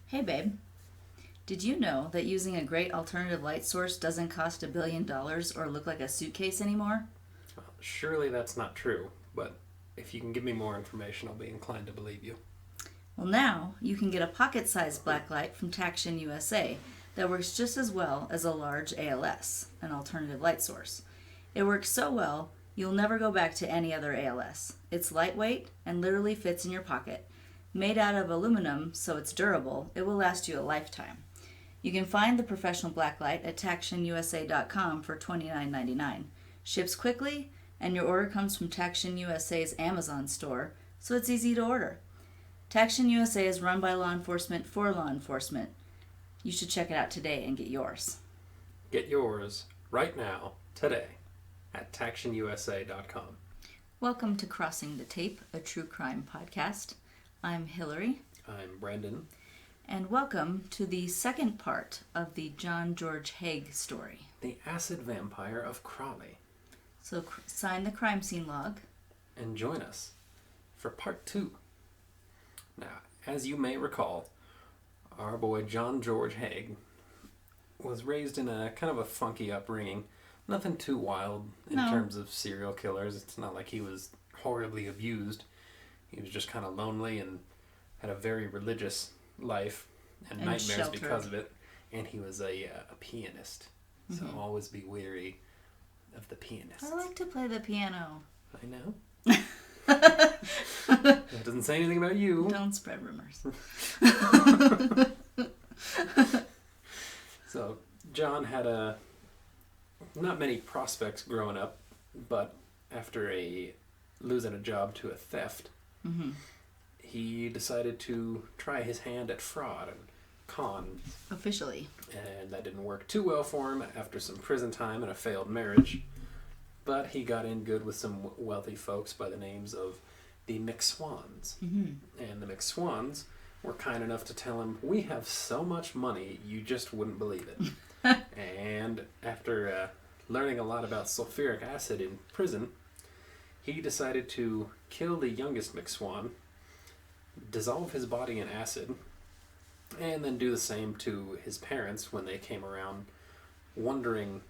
Hey babe, did you know that using a great alternative light source doesn't cost $1 billion or look like a suitcase anymore? Well, surely that's not true, but if you can give me more information, I'll be inclined to believe you. Well, now you can get a pocket-sized blacklight from Taction USA that works just as well as a large ALS, an alternative light source. It works so well, you'll never go back to any other ALS. It's lightweight and literally fits in your pocket. Made out of aluminum, so it's durable, it will last you a lifetime. You can find the professional blacklight at TactionUSA.com for $29.99. Ships quickly, and your order comes from Taction USA's Amazon store, so it's easy to order. Taction USA is run by law enforcement for law enforcement. You should check it out today and get yours. Get yours right now, today, at TactionUSA.com. Welcome to Crossing the Tape, a true crime podcast. I'm Hillary. I'm Brendan. And welcome to the second part of the John George Haigh story. The acid vampire of Crawley. So sign the crime scene log. And join us for part 2. Now, as you may recall, our boy John George Haigh was raised in a kind of a funky upbringing. Nothing too wild in terms of serial killers. It's not like he was horribly abused. He was just kind of lonely and had a very religious life and nightmares sheltered because of it. And he was a pianist. So always be wary of the pianist. I like to play the piano. I know. That doesn't say anything about you. Don't spread rumors. So, John had not many prospects growing up, but after losing a job to a theft, he decided to try his hand at fraud and con. Officially. And that didn't work too well for him after some prison time and a failed marriage. But he got in good with some wealthy folks by the names of the McSwans. And the McSwans were kind enough to tell him, "We have so much money, you just wouldn't believe it." And after learning a lot about sulfuric acid in prison, he decided to kill the youngest McSwan, dissolve his body in acid, and then do the same to his parents when they came around, wondering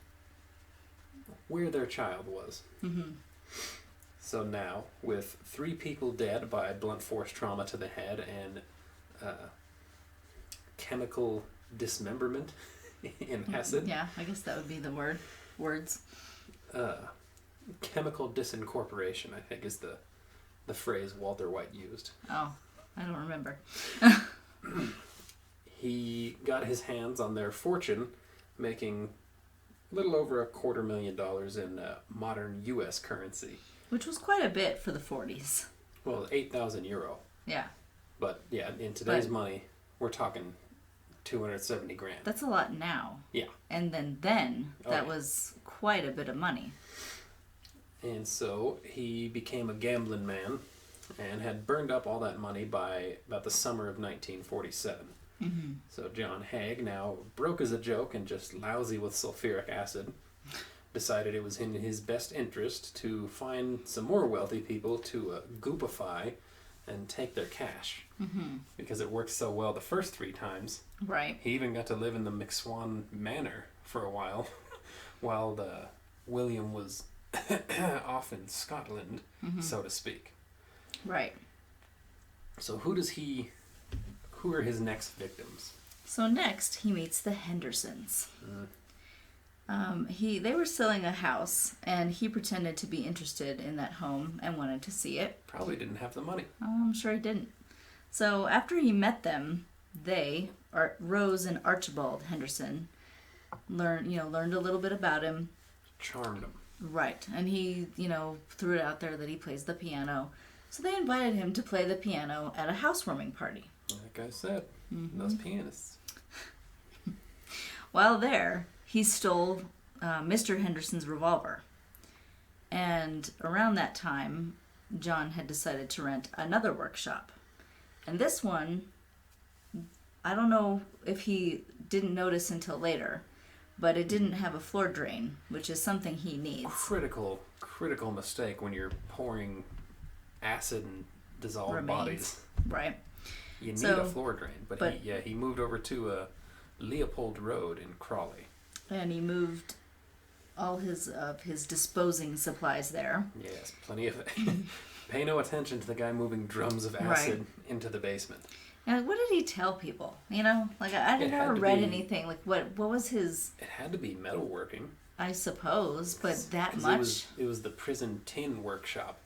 where their child was. So now, with 3 people dead by blunt force trauma to the head and chemical dismemberment in acid. Yeah, I guess that would be the words. Chemical disincorporation, I think, is the phrase Walter White used. Oh, I don't remember. He got his hands on their fortune, making a little over $250,000 in modern U.S. currency. Which was quite a bit for the 40s. Well, 8,000 euro. Yeah. But yeah, in today's money, we're talking 270 grand. That's a lot now. Yeah. And then that was quite a bit of money. And so he became a gambling man and had burned up all that money by about the summer of 1947. So John Haigh, now broke as a joke and just lousy with sulfuric acid, decided it was in his best interest to find some more wealthy people to goopify and take their cash. Because it worked so well the first 3 times. Right. He even got to live in the McSwan Manor for a while William was off in Scotland, so to speak. Right. So who are his next victims? So next, he meets the Hendersons. They were selling a house, and he pretended to be interested in that home and wanted to see it. Probably didn't have the money. I'm sure he didn't. So after he met them, Rose and Archibald Henderson, learned a little bit about him. Charmed him. Right, and he, threw it out there that he plays the piano. So they invited him to play the piano at a housewarming party. Like I said, those pianists. While there, he stole Mr. Henderson's revolver. And around that time, John had decided to rent another workshop. And this one, I don't know if he didn't notice until later, but it didn't have a floor drain, which is something he needs. Critical mistake when you're pouring acid and dissolved bodies. Right. You need a floor drain. But he moved over to Leopold Road in Crawley. And he moved all his disposing supplies there. Yes, plenty of it. Pay no attention to the guy moving drums of acid into the basement. Now, what did he tell people? You know, like I never read anything. Like what was his? It had to be metalworking, I suppose, but that much. It was the prison tin workshop.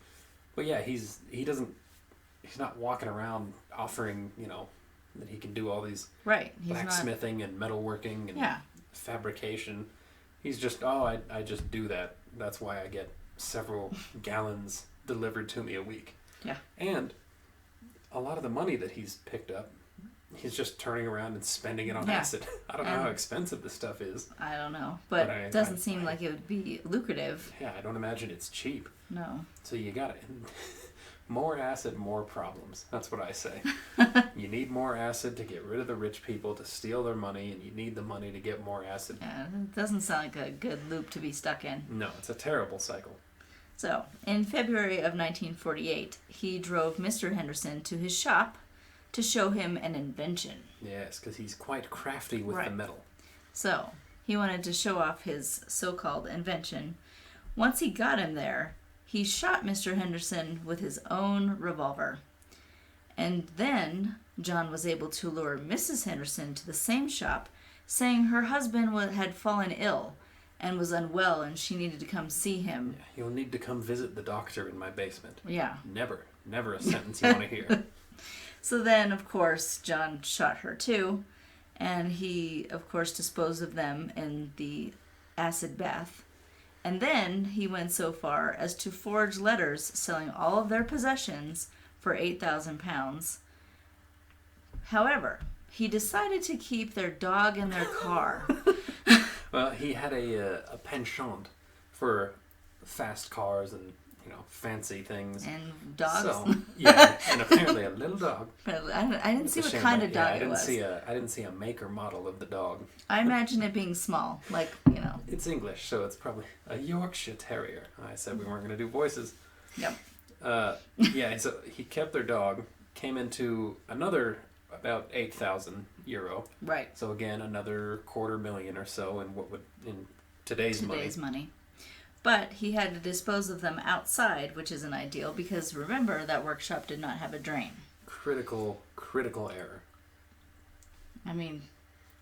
But yeah, he's not walking around offering, that he can do all these blacksmithing and metalworking and fabrication. He's just, I just do that. That's why I get several gallons delivered to me a week. Yeah. And a lot of the money that he's picked up, he's just turning around and spending it on acid. I don't know how expensive this stuff is. I don't know. But it doesn't seem like it would be lucrative. Yeah, I don't imagine it's cheap. No. So you got it. More acid, more problems. That's what I say. You need more acid to get rid of the rich people, to steal their money, and you need the money to get more acid. Yeah, it doesn't sound like a good loop to be stuck in. No, it's a terrible cycle. So, in February of 1948, he drove Mr. Henderson to his shop to show him an invention. Yes, because he's quite crafty with the metal. So, he wanted to show off his so-called invention. Once he got him there, he shot Mr. Henderson with his own revolver. And then John was able to lure Mrs. Henderson to the same shop, saying her husband had fallen ill and was unwell and she needed to come see him. Yeah, you'll need to come visit the doctor in my basement. Yeah. Never a sentence you want to hear. So then, of course, John shot her too, and he, of course, disposed of them in the acid bath. And then he went so far as to forge letters selling all of their possessions for £8,000. However, he decided to keep their dog in their car. Well, he had a penchant for fast cars and fancy things and dogs. So, yeah, and apparently a little dog. But I didn't see what kind of dog it was. I didn't see a make or model of the dog. I imagine it being small, like It's English, so it's probably a Yorkshire Terrier. I said we weren't going to do voices. Yep. Yeah, so he kept their dog. Came into another about €8,000. Right. So again, another $250,000 or so in today's money. But he had to dispose of them outside, which isn't ideal because remember that workshop did not have a drain. Critical error. I mean,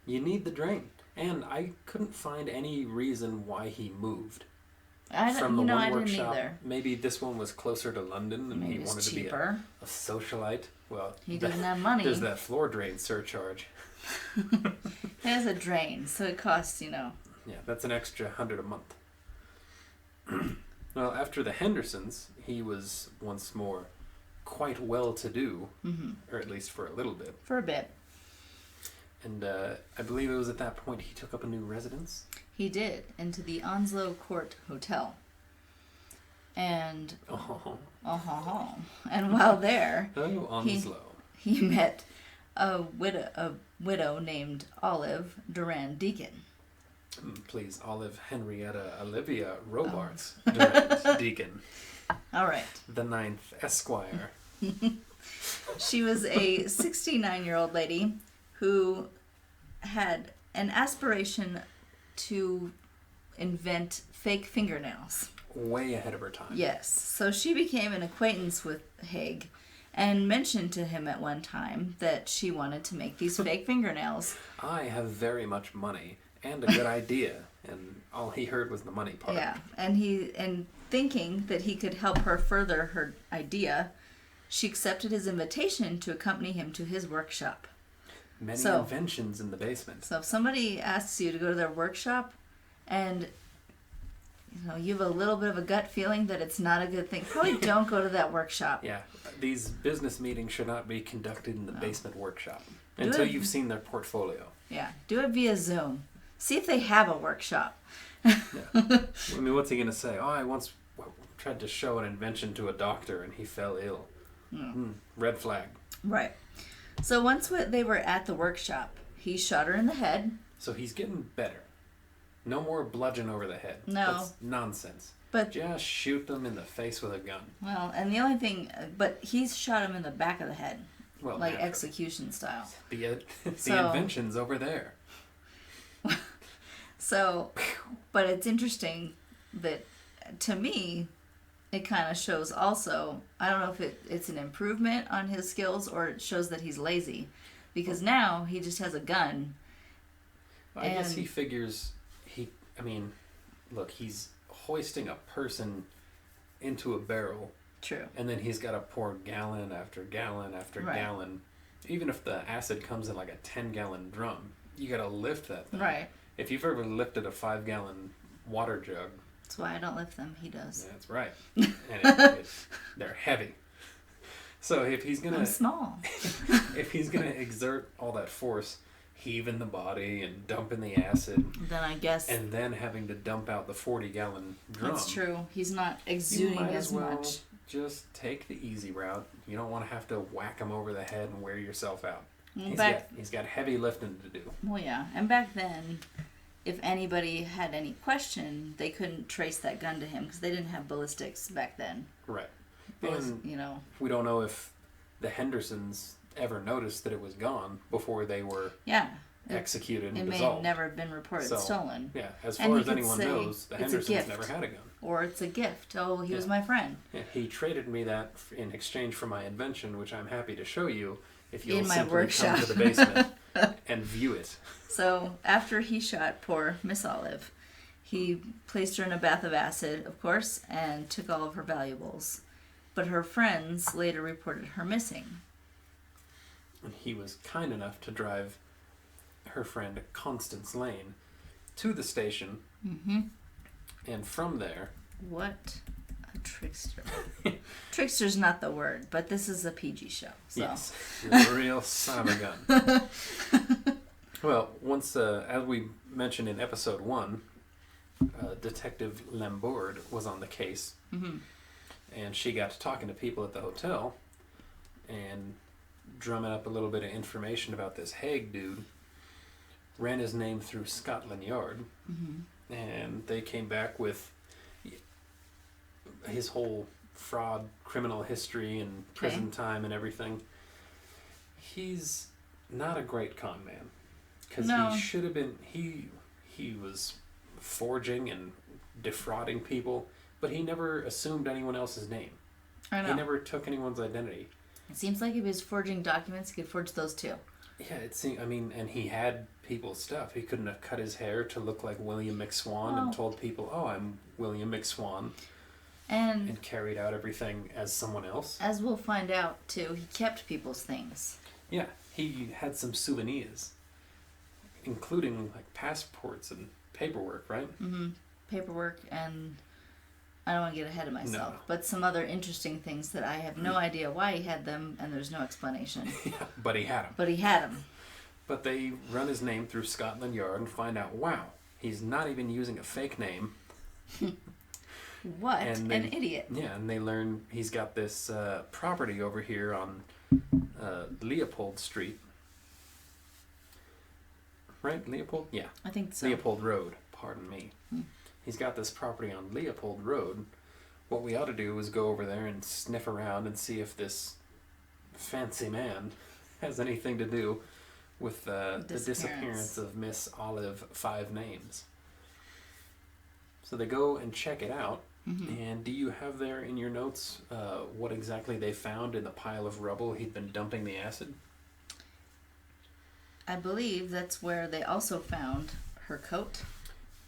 you need the drain, and I couldn't find any reason why he moved. From the one workshop. Didn't either. Maybe this one was closer to London, and he wanted to be a socialite. Well, he didn't have money. There's that floor drain surcharge. There's a drain, so it costs, Yeah, that's an extra $100 a month. Well, after the Hendersons, he was once more quite well-to-do, or at least for a little bit. For a bit. And I believe it was at that point he took up a new residence. He did, into the Onslow Court Hotel. And and while there, he met a widow named Olive Durand-Deacon. Please, Olive Henrietta Olivia Robarts Durand-Deacon. All right. The 9th Esquire. She was a 69-year-old lady who had an aspiration to invent fake fingernails. Way ahead of her time. Yes. So she became an acquaintance with Haigh and mentioned to him at one time that she wanted to make these fake fingernails. I have very much money and a good idea, and all he heard was the money part. Yeah, and thinking that he could help her further her idea, she accepted his invitation to accompany him to his workshop. Many inventions in the basement. So if somebody asks you to go to their workshop and you have a little bit of a gut feeling that it's not a good thing, probably don't go to that workshop. Yeah, these business meetings should not be conducted in the basement workshop until you've seen their portfolio. Yeah, do it via Zoom. See if they have a workshop. Yeah. I mean, what's he going to say? Oh, I once tried to show an invention to a doctor and he fell ill. Red flag. Right. So once they were at the workshop, he shot her in the head. So he's getting better. No more bludgeon over the head. No. That's nonsense. But just shoot them in the face with a gun. Well, and the only thing, but he's shot him in the back of the head. Well, like naturally. execution style. The So- invention's over there. So, but it's interesting that, to me, it kind of shows also, I don't know if it's an improvement on his skills or it shows that he's lazy. Because now he just has a gun. I guess he And- figures look, he's hoisting a person into a barrel, True. and then he's got to pour gallon after gallon after Right. gallon. Even if the acid comes in like a 10-gallon drum, you got to lift that thing. Right. If you've ever lifted a 5-gallon water jug, That's why I don't lift them. He does. that's right, and they're heavy. So if he's I'm gonna small. if he's gonna exert all that force, heaving the body and dumping the acid, Then I guess and then having to dump out the 40-gallon drum. that's true. He's not You exuding might as as well much. just take the easy route. You don't want to have to whack him over the head and wear yourself out. Well, back, He's got heavy lifting to do. well, yeah. And back then, if anybody had any question, they couldn't trace that gun to him because they didn't have ballistics back then. Right. And, And we don't know if the Hendersons ever noticed that it was gone before they were yeah. executed It and may dissolved. never have been reported So, stolen. Yeah, as And far he as could anyone say knows, the it's a Hendersons gift. never had a gun. Or it's a gift. Oh, he was Yeah. my friend. Yeah, he traded me that in exchange for my invention, which I'm happy to show you if you'll In my simply workshop. come to the basement and view it. So after he shot poor Miss Olive, he placed her in a bath of acid, of course, and took all of her valuables. But her friends later reported her missing. And he was kind enough to drive her friend Constance Lane to the station, and from there, What a trickster. Trickster's not the word, but this is a PG show. So. yes, you're a real son of a gun. Well, once, as we mentioned in episode 1, Detective Lambourde was on the case, and she got to talking to people at the hotel and drumming up a little bit of information about this Haigh dude. Ran his name through Scotland Yard, and they came back with his whole fraud, criminal history, and prison time and everything. He's not a great con man, because No. he should have been. He was forging and defrauding people, but he never assumed anyone else's name. I know. He never took anyone's identity. It seems like if he was forging documents, he could forge those too. Yeah, it seemed. I mean, and he had people's stuff. He couldn't have cut his hair to look like William McSwan Well- and told people, "Oh, I'm William McSwan," And and carried out everything as someone else. as we'll find out too, he kept people's things. Yeah, he had some souvenirs, including like passports and paperwork, right? Paperwork and I don't want to get ahead of myself, No. but some other interesting things that I have no idea why he had them and there's no explanation. Yeah, but he had them. But he had them. But they run his name through Scotland Yard and find out, wow, he's not even using a fake name. What And an then- idiot. Yeah, and they learn he's got this property over here on Leopold Street. Right? Leopold? Yeah. I think so. Leopold Road, pardon me. He's got this property on Leopold Road. What we ought to do is go over there and sniff around and see if this fancy man has anything to do with the disappearance of Miss Olive Five Names. So they go and check it out. And do you have there in your notes what exactly they found in the pile of rubble he'd been dumping the acid? I believe that's where they also found her coat.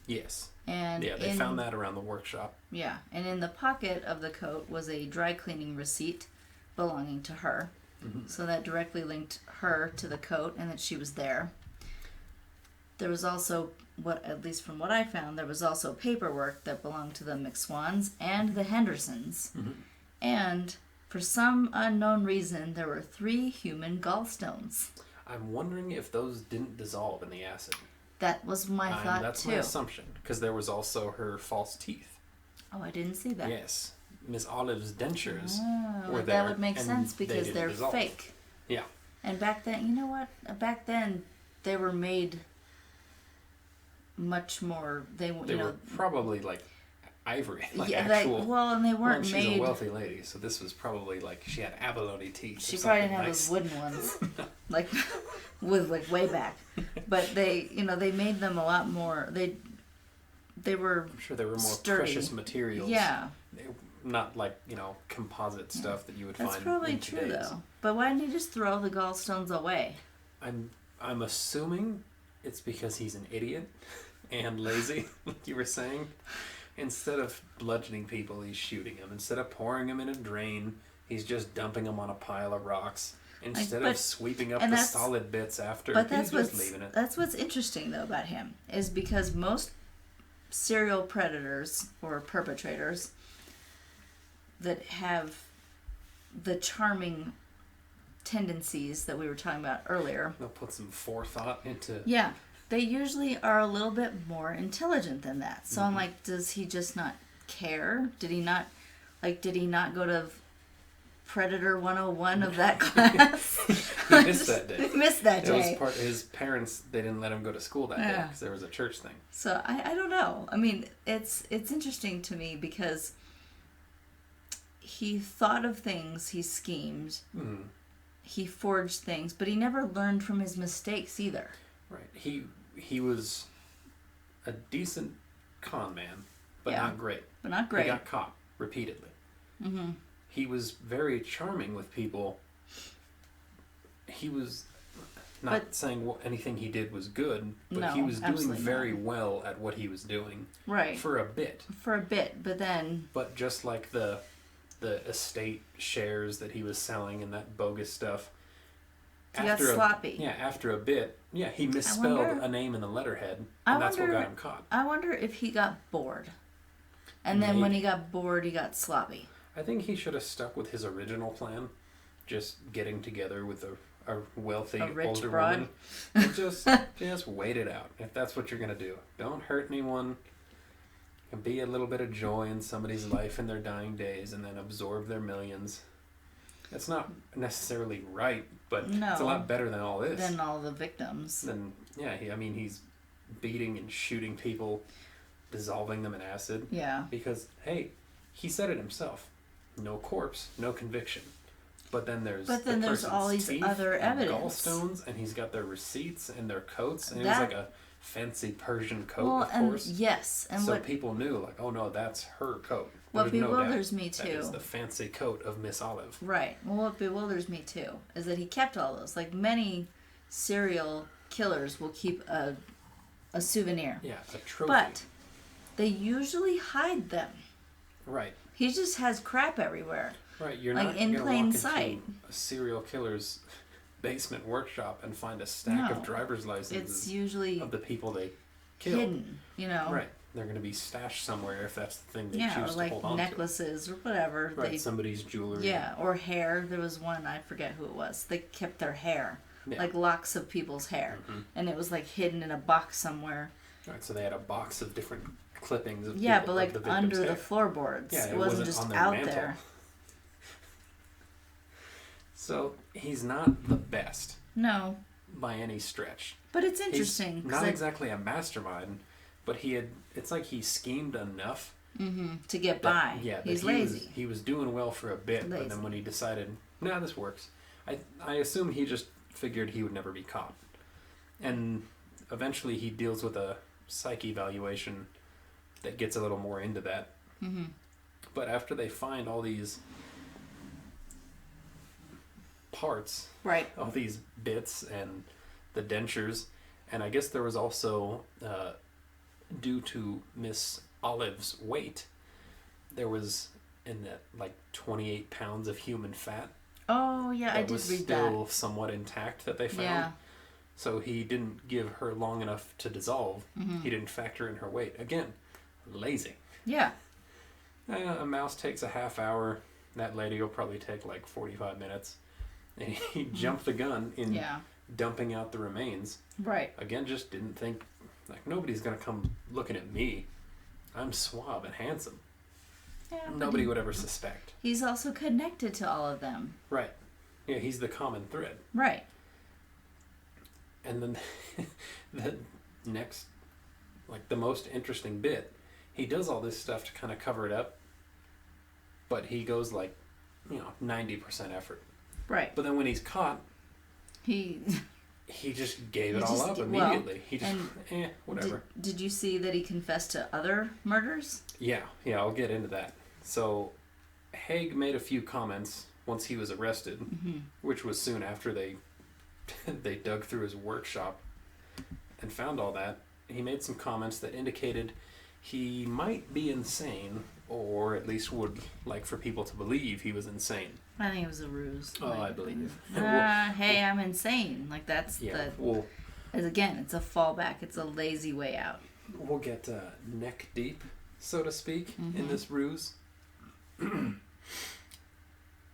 Yes. And Yeah, they found that around the workshop. Yeah, and in the pocket of the coat was a dry cleaning receipt belonging to her. So that directly linked her to the coat and that she was there. There was also, at least from what I found, there was also paperwork that belonged to the McSwans and the Hendersons. And for some unknown reason, there were 3 human gallstones. I'm wondering if those didn't dissolve in the acid. That was my thought That's too. my assumption, because there was also her false teeth. Oh, I didn't see that. Yes. Miss Olive's dentures Oh, were that there. would make and sense they because didn't they're dissolve. fake. Yeah. And back then, you know what? Back then, they were made much more. They were probably like ivory, like yeah, actual. well, and they weren't she's made. a wealthy lady, so this was probably like she had abalone teeth. She or probably something didn't have nice. those wooden ones, like with like way back. But they, they made them a lot more. They were. I'm sure they were more sturdy. precious materials. Yeah. Not like composite stuff that you would That's find. probably in true today's. though. But why didn't he just throw the gallstones away? I'm assuming it's because he's an idiot and lazy, like you were saying. Instead of bludgeoning people, he's shooting them. Instead of pouring them in a drain, he's just dumping them on a pile of rocks. Instead of sweeping up the solid bits after, he's just leaving it. That's what's interesting though about him, is because most serial predators or perpetrators that have the charming tendencies that we were talking about earlier. They'll put some forethought into... Yeah. They usually are a little bit more intelligent than that. So I'm like, does he just not care? Did he not go to Predator 101 of that class? He missed that day. He missed that day. It was part of his parents, they didn't let him go to school that day because there was a church thing. So I don't know. I mean, it's interesting to me because he thought of things, he schemed, he forged things, but he never learned from his mistakes either. Right. He was a decent con man, but not great. But not great. He got caught repeatedly. Mm-hmm. He was very charming with people. He was not saying anything he did was good, but he was doing very well at what he was doing. Right. For a bit. But then... But just like the estate shares that he was selling and that bogus stuff... He got sloppy. After a bit, he misspelled a name in the letterhead, and that's what got him caught. I wonder if he got bored. And then when he got bored, he got sloppy. I think he should have stuck with his original plan, just getting together with a wealthy, older woman. And just wait it out, if that's what you're going to do. Don't hurt anyone. And be a little bit of joy in somebody's life in their dying days, and then absorb their millions. It's not necessarily right, but it's a lot better than all this. Than all the victims. He's beating and shooting people, dissolving them in acid. Yeah. Because, hey, he said it himself. No corpse, no conviction. But then there's all these other evidence. Gallstones, and he's got their receipts and their coats, and it was like a fancy Persian coat, of course. Yes. And so people knew, like, oh no, that's her coat. What bewilders me too. That is the fancy coat of Miss Olive. Right. Well, what bewilders me too is that he kept all those. Like many serial killers will keep a souvenir. Yeah, a trophy. But they usually hide them. Right. He just has crap everywhere. Right. You're like not in gonna plain walk sight. into a serial killer's basement workshop and find a stack of driver's licenses. It's usually of the people they killed. Hidden. Right. They're going to be stashed somewhere if that's the thing they choose to hold on to. Yeah, like necklaces or whatever. Right, somebody's jewelry. Yeah, or hair. There was one, I forget who it was. They kept their hair, like locks of people's hair. Mm-hmm. And it was like hidden in a box somewhere. Right, so they had a box of different clippings of but like under the floorboards. Yeah, it wasn't just out there. So he's not the best. No. By any stretch. But it's interesting. He's not exactly a mastermind. But it's like he schemed enough to get by. He's lazy. He was doing well for a bit, but then when he decided, this works, I assume he just figured he would never be caught. And eventually he deals with a psych evaluation that gets a little more into that. Mm-hmm. But after they find all these parts, all these bits and the dentures, and I guess there was also... due to Miss Olive's weight, there was in that like 28 pounds of human fat. Oh yeah, I did read that. Was still somewhat intact that they found. Yeah. So he didn't give her long enough to dissolve. Mm-hmm. He didn't factor in her weight. Again, lazy. Yeah. A mouse takes a half hour. That lady will probably take like 45 minutes. And he jumped the gun in dumping out the remains. Right. Again, just didn't think... Like, nobody's going to come looking at me. I'm suave and handsome. Yeah, nobody would ever suspect. He's also connected to all of them. Right. Yeah, he's the common thread. Right. And then the next, like the most interesting bit, he does all this stuff to kind of cover it up, but he goes 90% effort. Right. But then when he's caught, he just gave it all up immediately. He just, whatever. Did you see that he confessed to other murders? Yeah, I'll get into that. So, Haigh made a few comments once he was arrested, which was soon after they dug through his workshop and found all that. He made some comments that indicated he might be insane, or at least would like for people to believe he was insane. I think it was a ruse. Oh, I believe. Hey, I'm insane. It's a fallback. It's a lazy way out. We'll get neck deep, so to speak, in this ruse.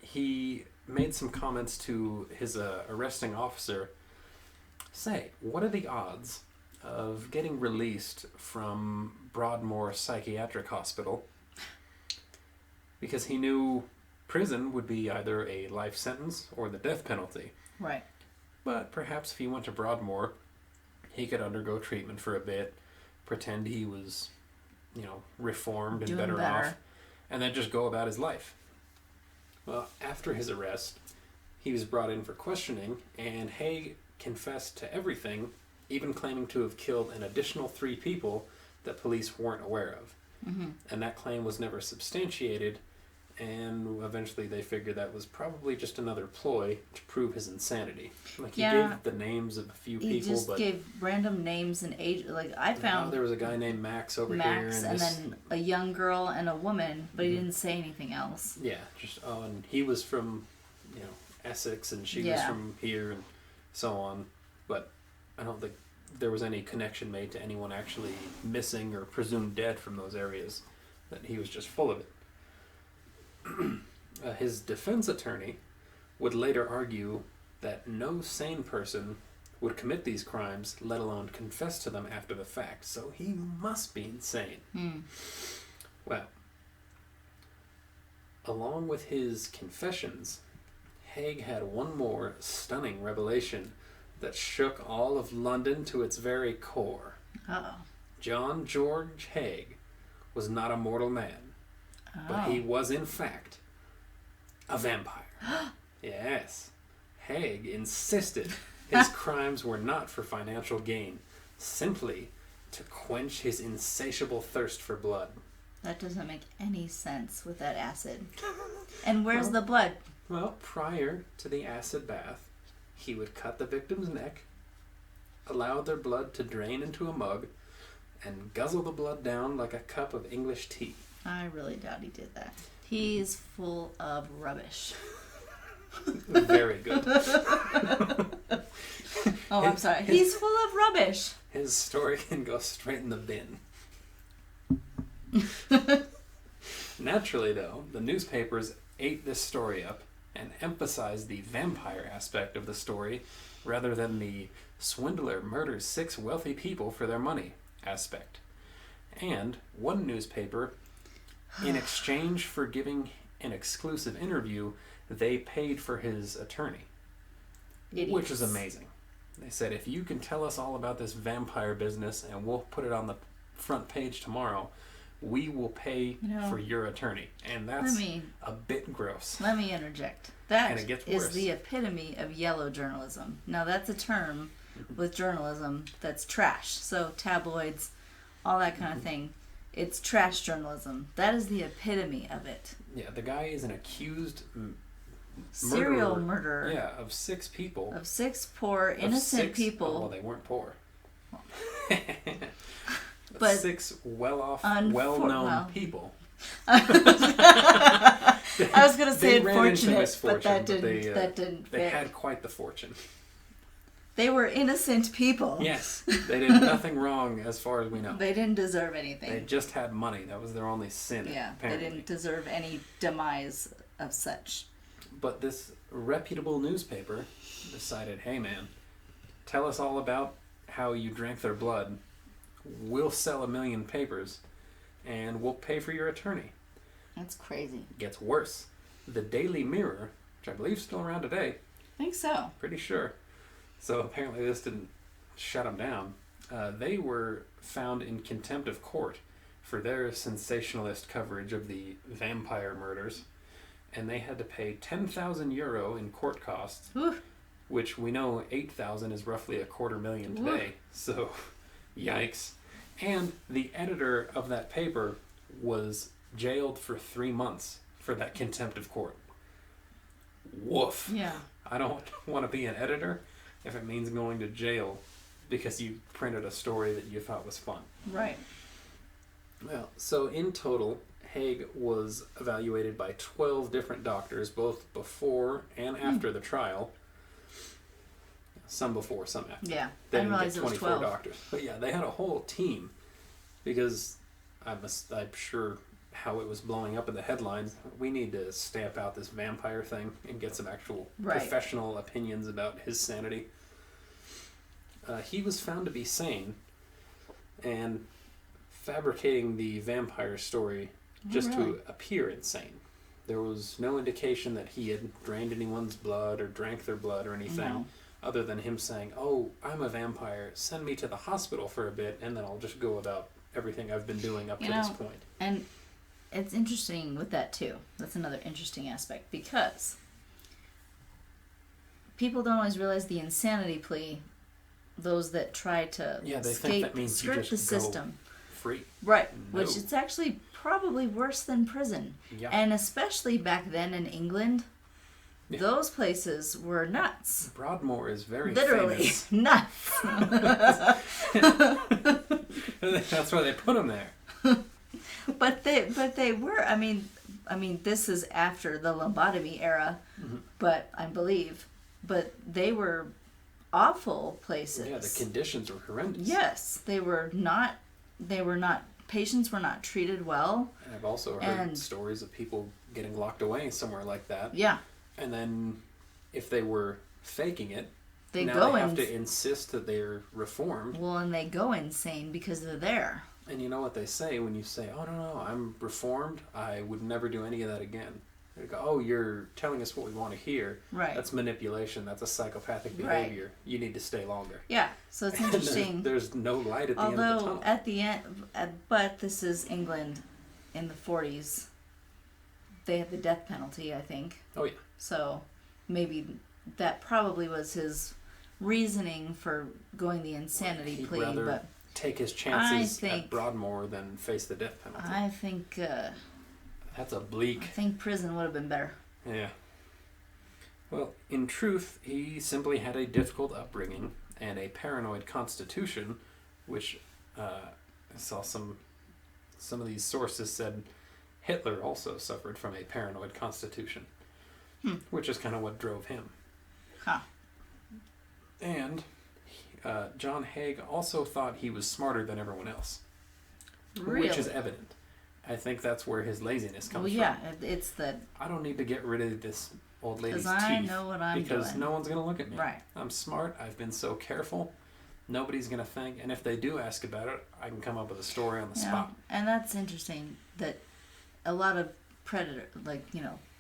He made some comments to his arresting officer. Say, what are the odds of getting released from Broadmoor Psychiatric Hospital? Because he knew prison would be either a life sentence or the death penalty. Right. But perhaps if he went to Broadmoor, he could undergo treatment for a bit, pretend he was, reformed and better off, and then just go about his life. Well, after his arrest, he was brought in for questioning, and Haigh confessed to everything, even claiming to have killed an additional 3 people that police weren't aware of. And that claim was never substantiated, and eventually they figured that was probably just another ploy to prove his insanity. He gave the names of a few people, he just gave random names and age. I found there was a guy named Max over here, and then a young girl and a woman, but he didn't say anything else. Yeah, and he was from, Essex, and she was from here, and so on. But I don't think there was any connection made to anyone actually missing or presumed dead from those areas. That he was just full of it. His defense attorney would later argue that no sane person would commit these crimes, let alone confess to them after the fact. So he must be insane. Well, along with his confessions, Haigh had one more stunning revelation that shook all of London to its very core. John George Haigh was not a mortal man, but he was in fact a vampire. Yes. Haigh insisted his crimes were not for financial gain, simply to quench his insatiable thirst for blood. That doesn't make any sense with that acid. And where's the blood? Well, prior to the acid bath, he would cut the victim's neck, allow their blood to drain into a mug, and guzzle the blood down like a cup of English tea. I really doubt he did that. He's full of rubbish. Very good. I'm sorry. He's full of rubbish. His story can go straight in the bin. Naturally, though, the newspapers ate this story up and emphasized the vampire aspect of the story rather than the swindler murders 6 wealthy people for their money aspect. And one newspaper, in exchange for giving an exclusive interview, they paid for his attorney. Idiots. Which is amazing. They said, if you can tell us all about this vampire business and we'll put it on the front page tomorrow, we will pay for your attorney. And that's a bit gross. Let me interject. That and it gets is worse. the epitome of yellow journalism. Now, that's a term with journalism that's trash. So tabloids, all that kind of thing. It's trash journalism. That is the epitome of it. Yeah, the guy is an accused serial murderer. Yeah, of 6 people. Of 6 poor, innocent people. Oh, well, they weren't poor. But 6 well-off, well-known people. I was going to say unfortunate, but that didn't They had quite the fortune. They were innocent people. Yes, they did nothing wrong as far as we know. They didn't deserve anything. They just had money. That was their only sin, apparently. They didn't deserve any demise of such. But this reputable newspaper decided, hey man, tell us all about how you drank their blood. We'll sell 1 million papers, and we'll pay for your attorney. That's crazy. Gets worse. The Daily Mirror, which I believe is still around today. I think so. Pretty sure. So apparently this didn't shut them down. They were found in contempt of court for their sensationalist coverage of the vampire murders, and they had to pay 10,000 euro in court costs, Ooh. which we know 8,000 is roughly $250,000 today. So, yikes. And the editor of that paper was jailed for 3 months for that contempt of court. Woof. Yeah. I don't want to be an editor if it means going to jail because you printed a story that you thought was fun. Right. Well, so in total, Haigh was evaluated by 12 different doctors, both before and after the trial. Some before, some after. Yeah. They I didn't realized get it was 24 12. doctors. But yeah, they had a whole team because I'm sure how it was blowing up in the headlines. We need to stamp out this vampire thing and get some actual professional opinions about his sanity. He was found to be sane and fabricating the vampire story just to appear insane. There was no indication that he had drained anyone's blood or drank their blood or anything, other than him saying, "Oh, I'm a vampire, send me to the hospital for a bit and then I'll just go about everything I've been doing up to this point." And it's interesting with that too. That's another interesting aspect because people don't always realize the insanity plea, those that try to they think that means you skirt just the system. Free. Right, No. which it's actually probably worse than prison. Yeah. And especially back then in England, those places were nuts. Broadmoor is very Literally famous. nuts. That's why they put him there. But they were. I mean, this is after the lobotomy era, but I believe, but they were awful places. Yeah, the conditions were horrendous. Yes, they were not. Patients were not treated well. And I've also heard stories of people getting locked away somewhere like that. Yeah. And then, if they were faking it, they have to insist that they're reformed. Well, and they go insane because they're there. And you know what they say when you say, "Oh, no, I'm reformed. I would never do any of that again." They go, "Oh, you're telling us what we want to hear." Right. That's manipulation. That's a psychopathic behavior. Right. You need to stay longer. Yeah. So it's interesting. There's no light at the end of the tunnel. Although at the end, but this is England in the 40s. They had the death penalty, I think. Oh yeah. So maybe that probably was his reasoning for going the insanity He'd plea. rather but take his chances at Broadmoor than face the death penalty. I think. That's a bleak. I think prison would have been better. Yeah. Well, in truth, he simply had a difficult upbringing and a paranoid constitution, which I saw some of these sources said Hitler also suffered from a paranoid constitution, which is kind of what drove him. Huh. And John Haigh also thought he was smarter than everyone else, Really? which is evident. I think that's where his laziness comes from. Well, yeah, it's that. I don't need to get rid of this old lady's teeth. Because I know what I'm doing. Because no one's going to look at me. Right. I'm smart. I've been so careful. Nobody's going to think. And if they do ask about it, I can come up with a story on the spot. And that's interesting that a lot of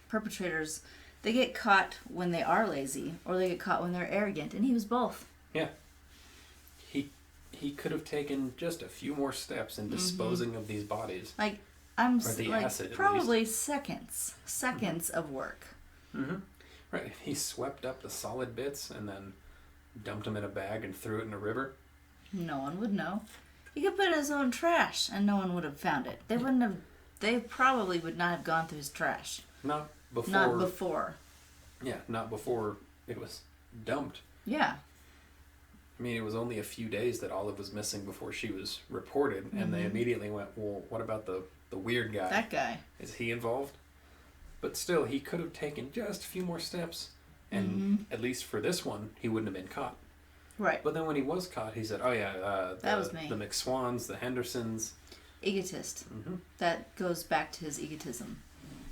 perpetrators, they get caught when they are lazy or they get caught when they're arrogant. And he was both. Yeah. He could have taken just a few more steps in disposing of these bodies. Probably seconds of work. Mm-hmm. Right. If he swept up the solid bits and then dumped them in a bag and threw it in a river, no one would know. He could put it in his own trash and no one would have found it. They wouldn't have. They probably would not have gone through his trash. Not before. Yeah, not before it was dumped. Yeah. I mean, it was only a few days that Olive was missing before she was reported, and they immediately went, "Well, what about the weird guy? That guy. Is he involved?" But still, he could have taken just a few more steps, and at least for this one, he wouldn't have been caught. Right. But then when he was caught, he said, "Oh yeah, that was me. The McSwans, the Hendersons." Egotist. That goes back to his egotism.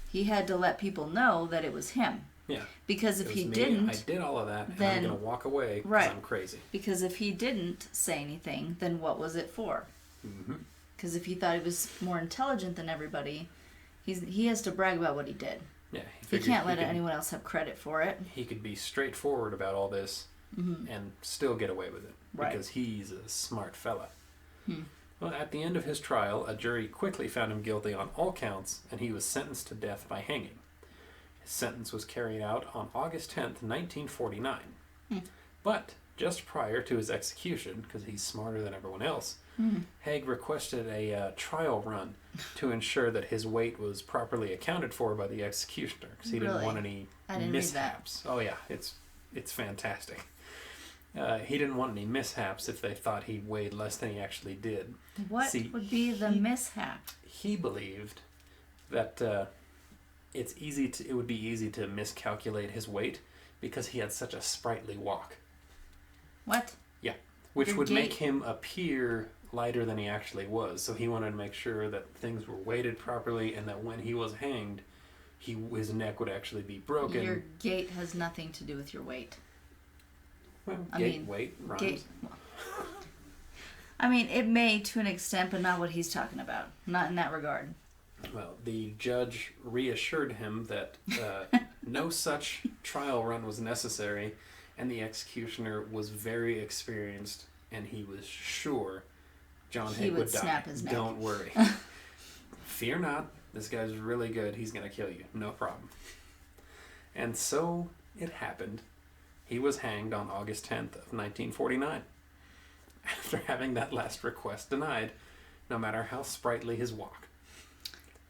He had to let people know that it was him. Yeah. Because if he didn't... I did all of that, then, and I'm going to walk away because I'm crazy. Because if he didn't say anything, then what was it for? Because if he thought he was more intelligent than everybody, he has to brag about what he did. Yeah. He can't let anyone else have credit for it. He could be straightforward about all this and still get away with it. Because he's a smart fella. Well, at the end of his trial, a jury quickly found him guilty on all counts, and he was sentenced to death by hanging. His sentence was carried out on August 10th, 1949. But just prior to his execution, because he's smarter than everyone else, Haigh requested a trial run to ensure that his weight was properly accounted for by the executioner, because he didn't want any mishaps. Oh yeah, it's fantastic. He didn't want any mishaps if they thought he weighed less than he actually did. What would be the mishap? He believed that it would be easy to miscalculate his weight because he had such a sprightly walk. What? Yeah, which would make him appear lighter than he actually was. So he wanted to make sure that things were weighted properly and that when he was hanged, his neck would actually be broken. Your gait has nothing to do with your weight. Well, weight rhymes. I mean, it may to an extent, but not what he's talking about. Not in that regard. Well, the judge reassured him that no such trial run was necessary, and the executioner was very experienced, and he was sure John Haigh would die. Snap his neck. Don't worry. Fear not. This guy's really good. He's going to kill you. No problem. And so it happened. He was hanged on August 10th of 1949 after having that last request denied, no matter how sprightly his walk.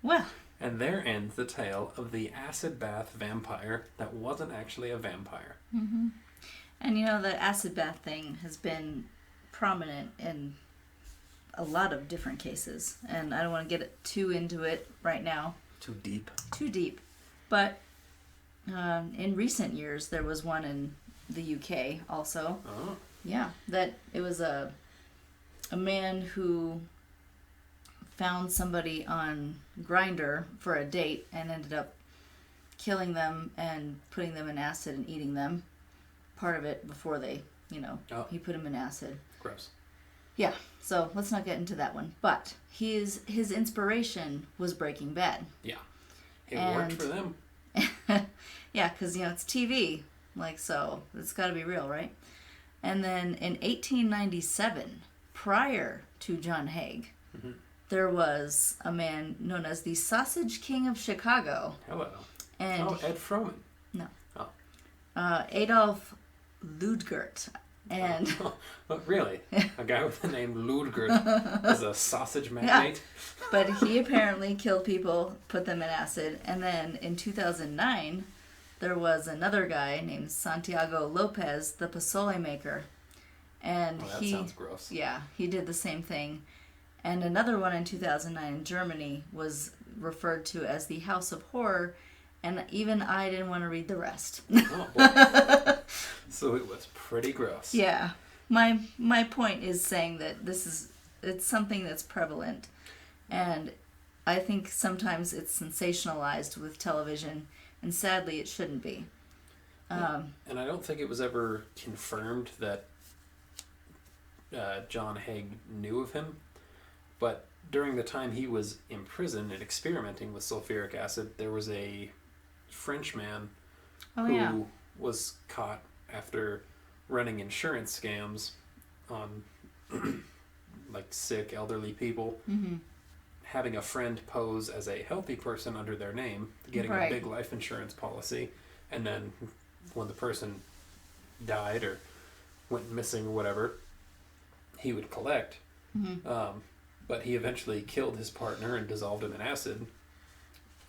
Well. And there ends the tale of the acid bath vampire that wasn't actually a vampire. Mm-hmm. And you know, the acid bath thing has been prominent in a lot of different cases. And I don't want to get too into it right now. Too deep. But in recent years, there was one in the UK also. Oh. Yeah, that it was a man who found somebody on Grindr for a date and ended up killing them and putting them in acid and eating them. Part of it before they, he put them in acid. Gross. Yeah, so let's not get into that one. But his inspiration was Breaking Bad. Yeah, it worked for them. Yeah, because, it's TV. So it's got to be real, right? And then in 1897, prior to John Haigh, there was a man known as the Sausage King of Chicago. Hello. And Ed Froman. No. Oh. Adolf Ludgert. And really? A guy with the name Ludgert is a sausage magnate? Yeah. But he apparently killed people, put them in acid. And then in 2009, there was another guy named Santiago Lopez, the pozole maker. And that sounds gross. Yeah, he did the same thing. And another one in 2009 in Germany was referred to as the House of Horror. And even I didn't want to read the rest. Oh, boy. So it was pretty gross. Yeah. My point is saying that it's something that's prevalent. And I think sometimes it's sensationalized with television. And sadly, it shouldn't be. And I don't think it was ever confirmed that John Haigh knew of him. But during the time he was in prison and experimenting with sulfuric acid, there was a Frenchman who was caught after running insurance scams on sick elderly people, having a friend pose as a healthy person under their name, getting a big life insurance policy, and then when the person died or went missing or whatever, he would collect. But he eventually killed his partner and dissolved him in acid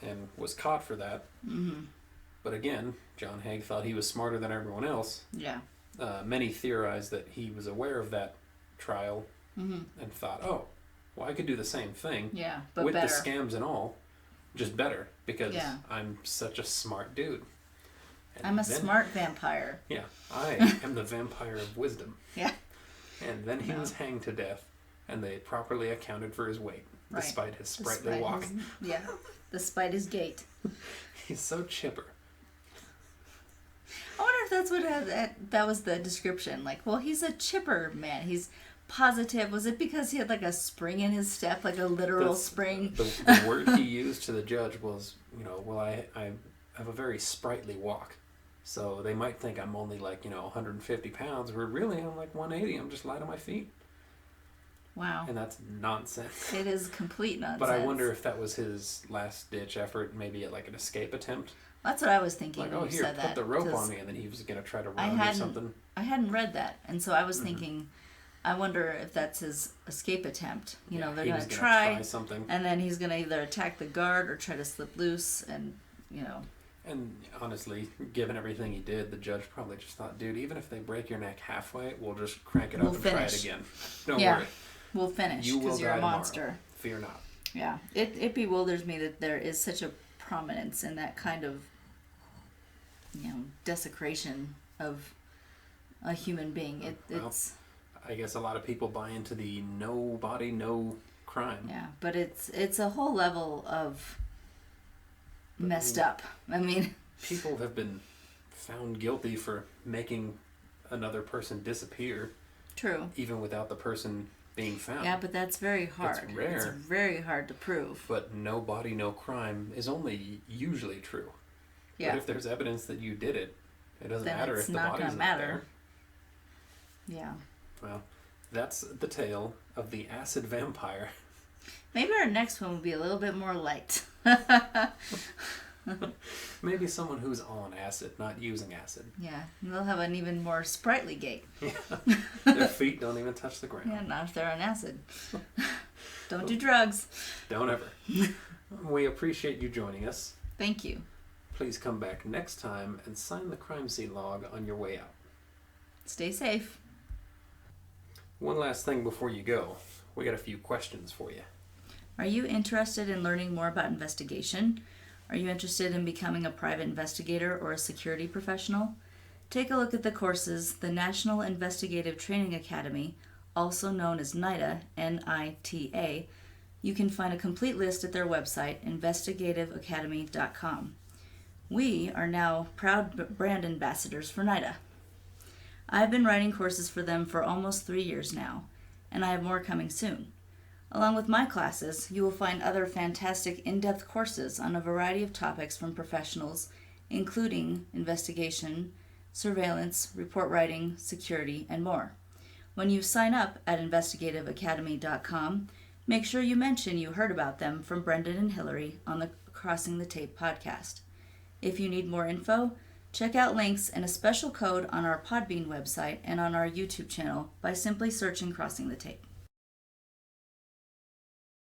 and was caught for that. But again, John Haigh thought he was smarter than everyone else. Yeah. Many theorized that he was aware of that trial and thought, oh, well, I could do the same thing. Yeah, but with better. the scams and all, just better because I'm such a smart dude. And I'm a smart vampire. Yeah, I am the vampire of wisdom. Yeah. And then he was hanged to death, and they properly accounted for his weight, despite his sprightly walk. Despite his gait. He's so chipper. I wonder if that's what that was the description. He's a chipper man. He's positive. Was it because he had a spring in his step, a literal spring? The word he used to the judge was, I have a very sprightly walk. So they might think I'm only 150 pounds, where really I'm 180. I'm just light on my feet. Wow. And that's nonsense. It is complete nonsense. But I wonder if that was his last-ditch effort, maybe like an escape attempt. That's what I was thinking Like, when oh, you here, said that. put the rope on me, and then he was going to try to I run or something. I hadn't read that, and so I was thinking, I wonder if that's his escape attempt. You know, they're going to try something. And then he's going to either attack the guard or try to slip loose, and, you know. And honestly, given everything he did, the judge probably just thought, dude, even if they break your neck halfway, we'll just crank it up and try it again. Don't worry. We'll finish because you're a monster. Tomorrow. Fear not. Yeah. It bewilders me that there is such a prominence in that kind of, you know, desecration of a human being. It's... I guess a lot of people buy into the no body, no crime. Yeah, but it's a whole level of messed up. I mean, people have been found guilty for making another person disappear. True. Even without the person being found. Yeah, but that's very hard. It's rare. It's very hard to prove. But no body, no crime is only usually true. Yeah. But if there's evidence that you did it, it doesn't then matter it's if the not body's gonna not matter. there. Yeah. Well, that's the tale of the acid vampire. Maybe our next one will be a little bit more light. Maybe someone who's on acid, not using acid. Yeah, they'll have an even more sprightly gait. Yeah. Their feet don't even touch the ground. Yeah, not if they're on acid. Don't do drugs. Don't ever. We appreciate you joining us. Thank you. Please come back next time and sign the crime scene log on your way out. Stay safe. One last thing before you go. We got a few questions for you. Are you interested in learning more about investigation? Are you interested in becoming a private investigator or a security professional? Take a look at the courses the National Investigative Training Academy, also known as NITA, N-I-T-A. You can find a complete list at their website, investigativeacademy.com. We are now proud brand ambassadors for NITA. I've been writing courses for them for almost 3 years now, and I have more coming soon. Along with my classes, you will find other fantastic in-depth courses on a variety of topics from professionals, including investigation, surveillance, report writing, security, and more. When you sign up at investigativeacademy.com, make sure you mention you heard about them from Brendan and Hillary on the Crossing the Tape podcast. If you need more info, check out links and a special code on our Podbean website and on our YouTube channel by simply searching Crossing the Tape.